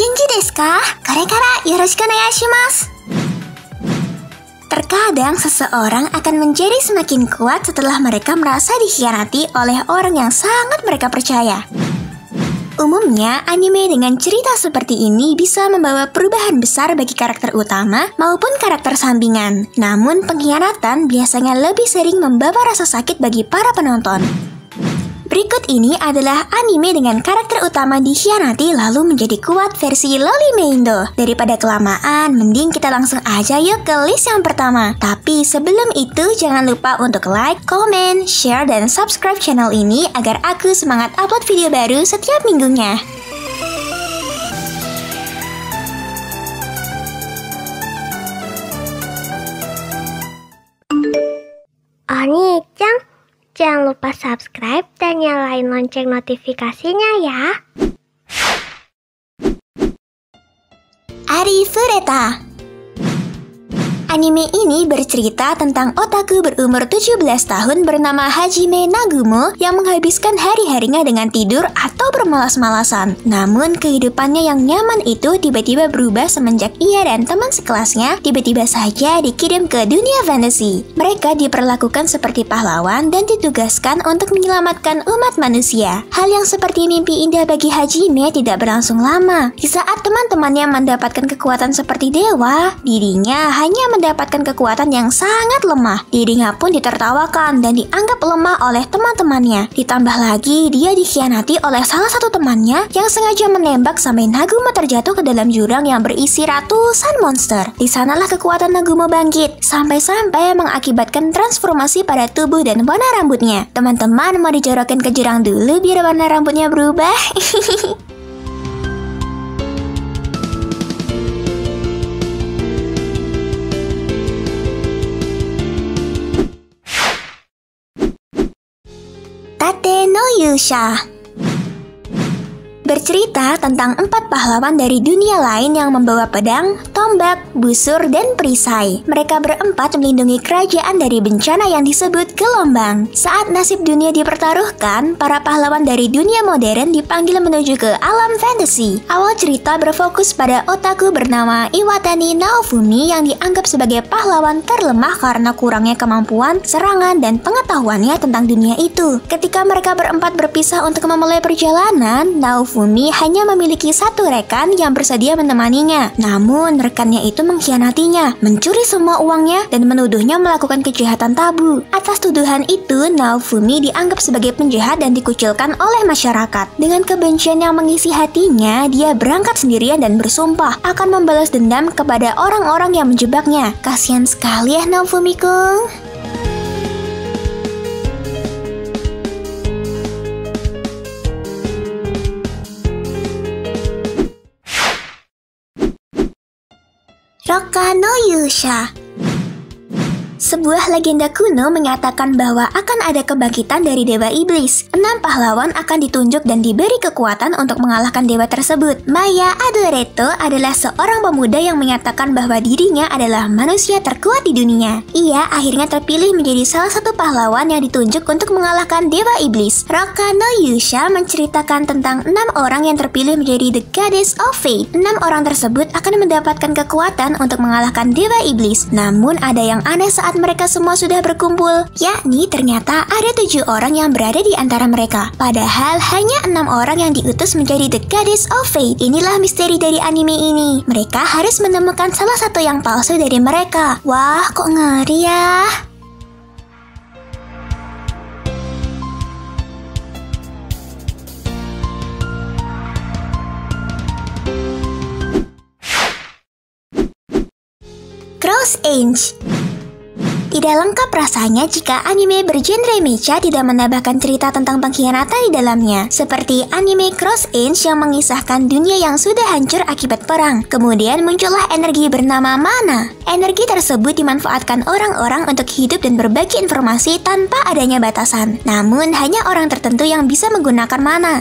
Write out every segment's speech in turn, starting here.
Genji desu ka? Kore kara yoroshiku onegaishimasu. Terkadang seseorang akan menjadi semakin kuat setelah mereka merasa dikhianati oleh orang yang sangat mereka percaya. Umumnya, anime dengan cerita seperti ini bisa membawa perubahan besar bagi karakter utama maupun karakter sampingan. Namun, pengkhianatan biasanya lebih sering membawa rasa sakit bagi para penonton. Berikut ini adalah anime dengan karakter utama dikhianati lalu menjadi kuat versi Loli Meindo. Daripada kelamaan, mending kita langsung aja yuk ke list yang pertama. Tapi sebelum itu, jangan lupa untuk like, comment, share, dan subscribe channel ini agar aku semangat upload video baru setiap minggunya. Oni-chan, jangan lupa subscribe dan nyalain lonceng notifikasinya ya. Arifureta. Anime ini bercerita tentang otaku berumur 17 tahun bernama Hajime Nagumo yang menghabiskan hari-harinya dengan tidur atau bermalas-malasan. Namun kehidupannya yang nyaman itu tiba-tiba berubah semenjak ia dan teman sekelasnya tiba-tiba saja dikirim ke dunia fantasi. Mereka diperlakukan seperti pahlawan dan ditugaskan untuk menyelamatkan umat manusia. Hal yang seperti mimpi indah bagi Hajime tidak berlangsung lama. Di saat teman-temannya mendapatkan kekuatan seperti dewa, dirinya hanya mendapatkan kekuatan yang sangat lemah. Dirinya pun ditertawakan dan dianggap lemah oleh teman-temannya. Ditambah lagi, dia dikhianati oleh salah satu temannya yang sengaja menembak sampai Nagumo terjatuh ke dalam jurang yang berisi ratusan monster. Di sanalah kekuatan Nagumo bangkit, sampai-sampai mengakibatkan transformasi pada tubuh dan warna rambutnya. Teman-teman mau dijorokin ke jurang dulu biar warna rambutnya berubah? Tate no Yusha. Bercerita tentang 4 pahlawan dari dunia lain yang membawa pedang, tombak, busur, dan perisai. Mereka berempat melindungi kerajaan dari bencana yang disebut gelombang. Saat nasib dunia dipertaruhkan, para pahlawan dari dunia modern dipanggil menuju ke alam fantasi. Awal cerita berfokus pada otaku bernama Iwatani Naofumi yang dianggap sebagai pahlawan terlemah karena kurangnya kemampuan, serangan, dan pengetahuannya tentang dunia itu. Ketika mereka berempat berpisah untuk memulai perjalanan, Naofumi hanya memiliki satu rekan yang bersedia menemaninya. Namun rekannya itu mengkhianatinya, mencuri semua uangnya, dan menuduhnya melakukan kejahatan tabu. Atas tuduhan itu, Naofumi dianggap sebagai penjahat dan dikucilkan oleh masyarakat. Dengan kebencian yang mengisi hatinya, dia berangkat sendirian dan bersumpah akan membalas dendam kepada orang-orang yang menjebaknya. Kasian sekali ya Naofumi-kun. Roka no Yusha. Sebuah legenda kuno menyatakan bahwa akan ada kebangkitan dari Dewa Iblis. 6 pahlawan akan ditunjuk dan diberi kekuatan untuk mengalahkan dewa tersebut. Maya Adoreto adalah seorang pemuda yang menyatakan bahwa dirinya adalah manusia terkuat di dunia. Ia akhirnya terpilih menjadi salah satu pahlawan yang ditunjuk untuk mengalahkan Dewa Iblis. Roka no Yusha menceritakan tentang 6 orang yang terpilih menjadi The Goddess of Fate. 6 orang tersebut akan mendapatkan kekuatan untuk mengalahkan Dewa Iblis. Namun ada yang aneh saat mereka semua sudah berkumpul, yakni ternyata ada 7 orang yang berada di antara mereka. Padahal hanya 6 orang yang diutus menjadi The Goddess of Fate. Inilah misteri dari anime ini. Mereka harus menemukan salah satu yang palsu dari mereka. Wah, kok ngeri ya? Cross Ange. Tidak lengkap rasanya jika anime bergenre mecha tidak menambahkan cerita tentang pengkhianatan di dalamnya. Seperti anime Cross Ange yang mengisahkan dunia yang sudah hancur akibat perang. Kemudian muncullah energi bernama mana. Energi tersebut dimanfaatkan orang-orang untuk hidup dan berbagi informasi tanpa adanya batasan. Namun hanya orang tertentu yang bisa menggunakan mana.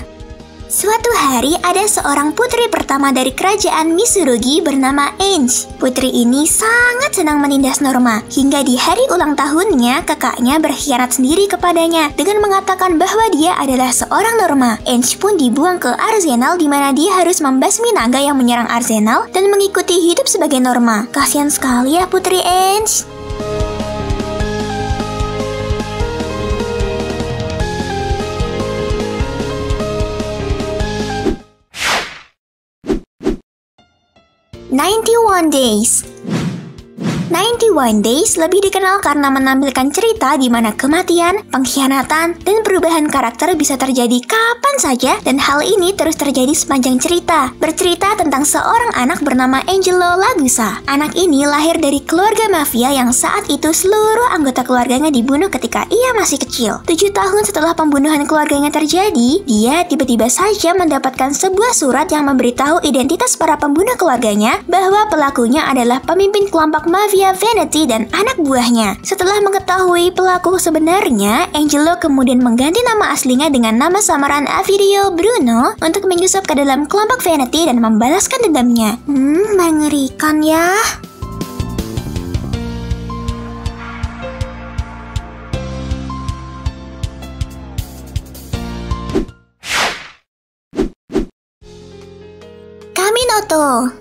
Suatu hari ada seorang putri pertama dari kerajaan Mitsurugi bernama Ange. Putri ini sangat senang menindas Norma, hingga di hari ulang tahunnya kakaknya berkhianat sendiri kepadanya dengan mengatakan bahwa dia adalah seorang Norma. Ange pun dibuang ke Arsenal di mana dia harus membasmi naga yang menyerang Arsenal dan mengikuti hidup sebagai Norma. Kasian sekali ya Putri Ange. "91 Days". 91 Days lebih dikenal karena menampilkan cerita di mana kematian, pengkhianatan, dan perubahan karakter bisa terjadi kapan saja, dan hal ini terus terjadi sepanjang cerita. Bercerita tentang seorang anak bernama Angelo Lagusa. Anak ini lahir dari keluarga mafia yang saat itu seluruh anggota keluarganya dibunuh ketika ia masih kecil. 7 tahun setelah pembunuhan keluarganya terjadi, dia tiba-tiba saja mendapatkan sebuah surat yang memberitahu identitas para pembunuh keluarganya bahwa pelakunya adalah pemimpin kelompok mafia Veneti dan anak buahnya. Setelah mengetahui pelaku sebenarnya, Angelo kemudian mengganti nama aslinya dengan nama samaran Avidio Bruno untuk menyusup ke dalam kelompok Veneti dan membalaskan dendamnya. Mengerikan ya. Kaminoto.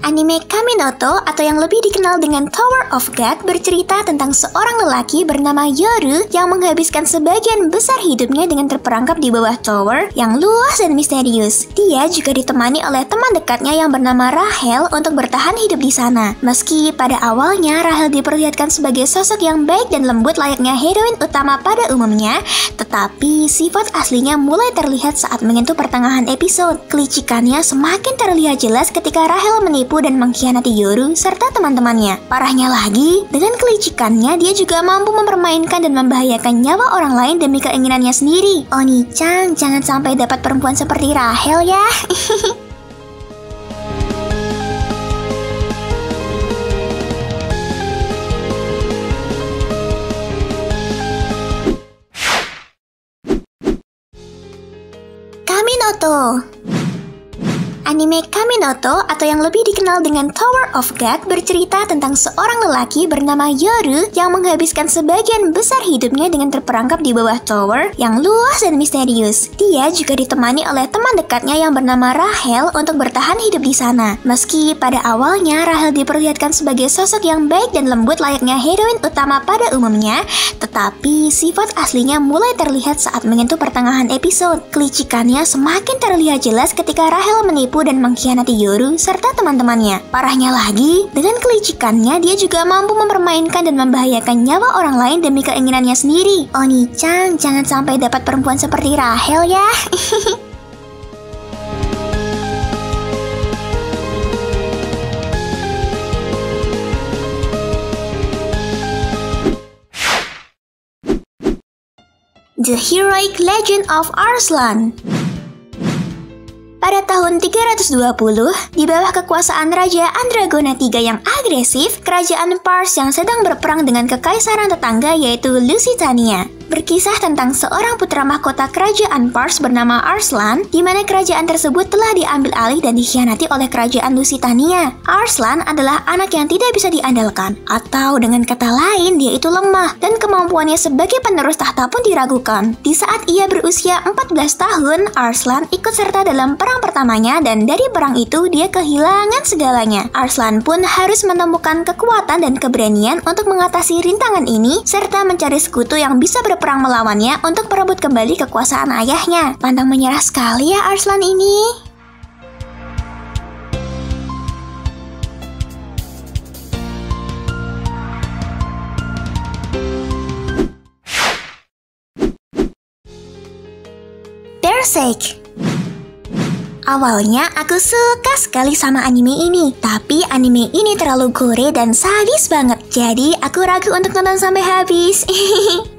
Anime Kaminoto atau yang lebih dikenal dengan Tower of God bercerita tentang seorang lelaki bernama Yoru yang menghabiskan sebagian besar hidupnya dengan terperangkap di bawah tower yang luas dan misterius. Dia juga ditemani oleh teman dekatnya yang bernama Rachel untuk bertahan hidup di sana. Meski pada awalnya Rachel diperlihatkan sebagai sosok yang baik dan lembut layaknya heroin utama pada umumnya, tetapi sifat aslinya mulai terlihat saat menyentuh pertengahan episode. Kelicikannya semakin terlihat jelas ketika Rachel menipu dan mengkhianati Yoru serta teman-temannya. Parahnya lagi, dengan kelicikannya dia juga mampu mempermainkan dan membahayakan nyawa orang lain demi keinginannya sendiri. Oni-chan, jangan sampai dapat perempuan seperti Rachel ya. Kaminoto. Anime Kaminoto atau yang lebih dikenal dengan Tower of God bercerita tentang seorang lelaki bernama Yoru yang menghabiskan sebagian besar hidupnya dengan terperangkap di bawah tower yang luas dan misterius. Dia juga ditemani oleh teman dekatnya yang bernama Rachel untuk bertahan hidup di sana. Meski pada awalnya Rachel diperlihatkan sebagai sosok yang baik dan lembut layaknya heroin utama pada umumnya, tetapi sifat aslinya mulai terlihat saat menyentuh pertengahan episode. Kelicikannya semakin terlihat jelas ketika Rachel menipu dan mengkhianati Yoru serta teman-temannya. Parahnya lagi, dengan kelicikannya dia juga mampu mempermainkan dan membahayakan nyawa orang lain demi keinginannya sendiri. Oni-chan, jangan sampai dapat perempuan seperti Rachel ya. The Heroic Legend of Arslan. Pada tahun 320, di bawah kekuasaan Raja Andragona III yang agresif, kerajaan Pars yang sedang berperang dengan kekaisaran tetangga yaitu Lusitania. Berkisah tentang seorang putra mahkota kerajaan Pars bernama Arslan, di mana kerajaan tersebut telah diambil alih dan dikhianati oleh kerajaan Lusitania. Arslan adalah anak yang tidak bisa diandalkan, atau dengan kata lain dia itu lemah, dan kemampuannya sebagai penerus tahta pun diragukan. Di saat ia berusia 14 tahun, Arslan ikut serta dalam perang pertamanya, dan dari perang itu dia kehilangan segalanya. Arslan pun harus menemukan kekuatan dan keberanian untuk mengatasi rintangan ini, serta mencari sekutu yang bisa berperang melawannya untuk merebut kembali kekuasaan ayahnya. Pantang menyerah sekali ya Arslan ini. Berserk. Awalnya aku suka sekali sama anime ini, tapi anime ini terlalu gore dan sadis banget. Jadi aku ragu untuk nonton sampai habis.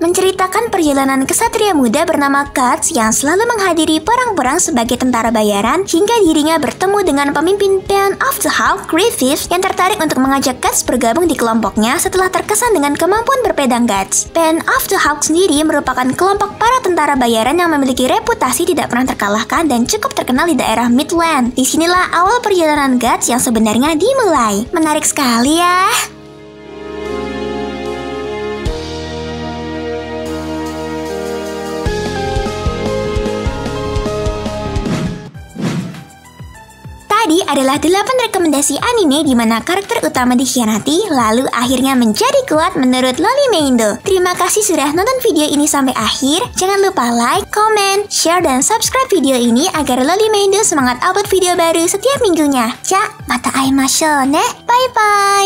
Menceritakan perjalanan kesatria muda bernama Guts yang selalu menghadiri perang-perang sebagai tentara bayaran hingga dirinya bertemu dengan pemimpin Band of the Hawk, Griffith, yang tertarik untuk mengajak Guts bergabung di kelompoknya setelah terkesan dengan kemampuan berpedang Guts. Band of the Hawk sendiri merupakan kelompok para tentara bayaran yang memiliki reputasi tidak pernah terkalahkan dan cukup terkenal di daerah Midland. Disinilah awal perjalanan Guts yang sebenarnya dimulai. Menarik sekali ya. Tadi adalah 8 rekomendasi anime di mana karakter utama dikhianati, lalu akhirnya menjadi kuat menurut Loli Meindo. Terima kasih sudah nonton video ini sampai akhir. Jangan lupa like, comment, share, dan subscribe video ini agar Loli Meindo semangat upload video baru setiap minggunya. Ja, mata aimashou ne. Bye-bye.